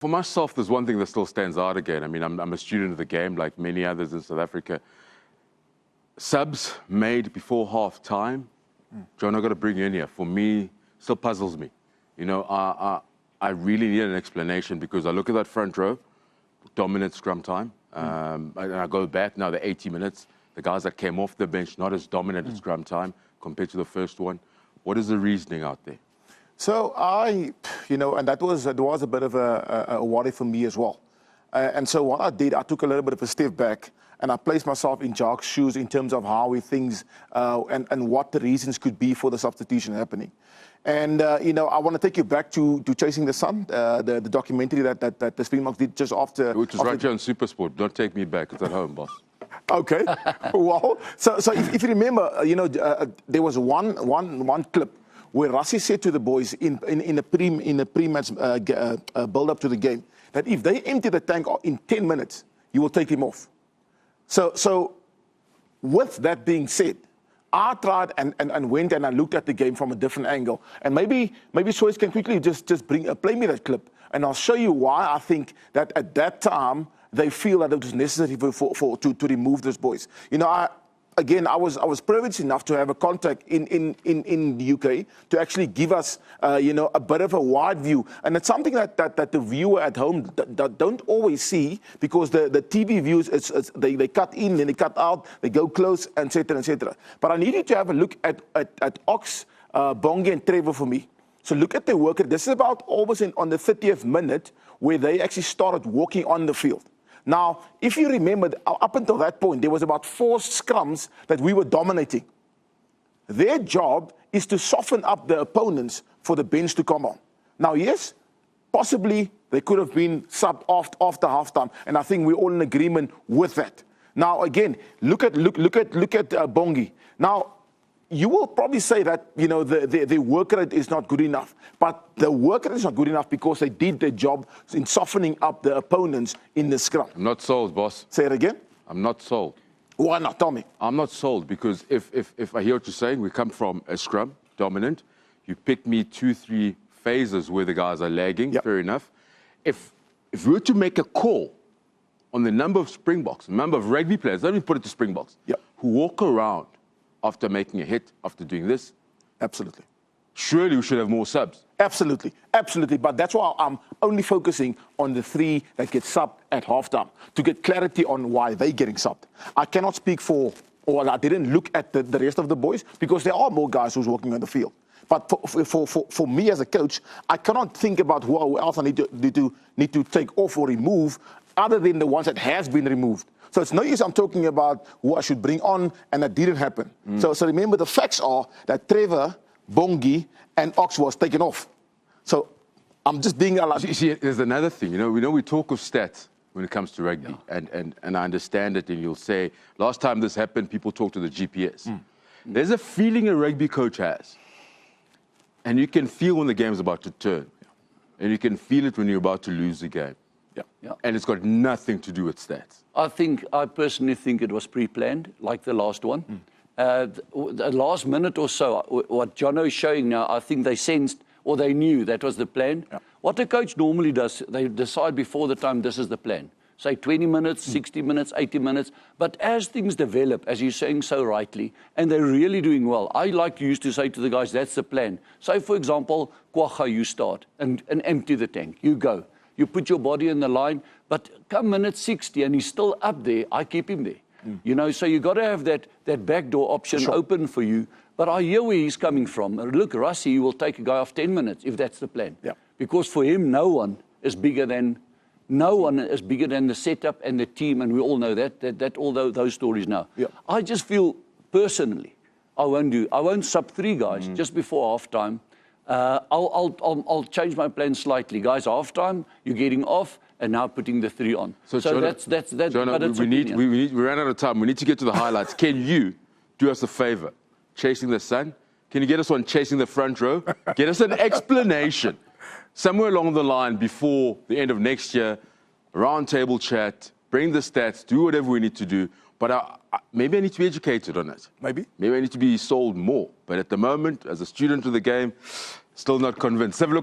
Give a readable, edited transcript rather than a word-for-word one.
For myself, there's one thing that still stands out again. I mean, I'm a student of the game, like many others in South Africa. Subs made before half-time. John, I've got to bring you in here. For me, still puzzles me. You know, I really need an explanation because I look at that front row, dominant scrum time. And I go back now, the 80 minutes, the guys that came off the bench, not as dominant at scrum time compared to the first one. What is the reasoning out there? So you know, and that was a bit of a worry for me as well. And so what I did, I took a little bit of a step back and I placed myself in Jacques' shoes in terms of how he thinks and what the reasons could be for the substitution happening. And, you know, I want to take you back to Chasing the Sun, the documentary that the Springboks did just after... Which was right here on SuperSport. Don't take me back. It's at home, boss. Okay. Well, so if you remember, you know, there was one clip where Rassie said to the boys in a pre-match build-up to the game that if they empty the tank in 10 minutes, you will take him off. So with that being said, I tried and went and I looked at the game from a different angle. And maybe Swys can quickly just play me that clip. And I'll show you why I think that at that time, they feel that it was necessary to remove those boys. You know, I was privileged enough to have a contact in the UK to actually give us, you know, a bit of a wide view. And it's something that the viewer at home don't always see because the TV views, they cut in, then they cut out, they go close, etc., etc. But I needed to have a look at Ox, Bongi, and Trevor for me. So look at their work. This is about almost on the 30th minute where they actually started walking on the field. Now, if you remember, up until that point, there was about 4 scrums that we were dominating. Their job is to soften up the opponents for the bench to come on. Now, yes, possibly they could have been subbed after halftime, and I think we're all in agreement with that. Now, again, look at Bongi. Now, you will probably say that, you know, the work rate is not good enough. But the work rate is not good enough because they did their job in softening up the opponents in the scrum. I'm not sold, boss. Say it again? I'm not sold. Why not? Tell me. I'm not sold because if I hear what you're saying, we come from a scrum, dominant. You pick me 2-3 phases where the guys are lagging, yep. Fair enough. If we were to make a call on the number of Springboks, the number of rugby players, let me put it to Springboks, yep. who walk around after making a hit, after doing this? Absolutely. Surely we should have more subs. Absolutely, absolutely. But that's why I'm only focusing on the 3 that get subbed at halftime to get clarity on why they're getting subbed. I cannot speak for, or I didn't look at the rest of the boys because there are more guys who's walking on the field. But for me as a coach, I cannot think about who else I need to take off or remove other than the ones that has been removed. So it's no use I'm talking about who I should bring on, and that didn't happen. So remember, the facts are that Trevor, Bongi, and Ox was taken off. So I'm just being allowed. See, there's another thing. You know, we talk of stats when it comes to rugby, and I understand it, and you'll say, last time this happened, people talk to the GPS. There's a feeling a rugby coach has, and you can feel when the game's about to turn, and you can feel it when you're about to lose the game. Yeah. And it's got nothing to do with stats. I personally think it was pre-planned, like the last one. The last minute or so, what Jono is showing now, I think they sensed or they knew that was the plan. Yeah. What the coach normally does, they decide before the time this is the plan. Say 20 minutes, 60 minutes, 80 minutes. But as things develop, as you're saying so rightly, and they're really doing well, I used to say to the guys, that's the plan. Say, for example, Kwacha, you start and empty the tank. You go. You put your body in the line, but come minute 60 and he's still up there, I keep him there. You know, so you got to have that backdoor option open for you. But I hear where he's coming from. Look, Rassie will take a guy off 10 minutes if that's the plan. Yeah. Because for him, no one is bigger than the setup and the team, and we all know that all those stories now. Yeah. I just feel personally, I won't sub 3 guys just before halftime. I'll change my plan slightly, guys. Halftime, you're getting off, and now putting the 3 on. So Jono, that's Jono, we ran out of time. We need to get to the highlights. Can you do us a favor? Chasing the Sun. Can you get us on Chasing the Front Row? Get us an explanation somewhere along the line before the end of next year. Round table chat. Bring the stats. Do whatever we need to do. But maybe I need to be educated on it. Maybe I need to be sold more. But at the moment, as a student of the game, still not convinced. Have a look.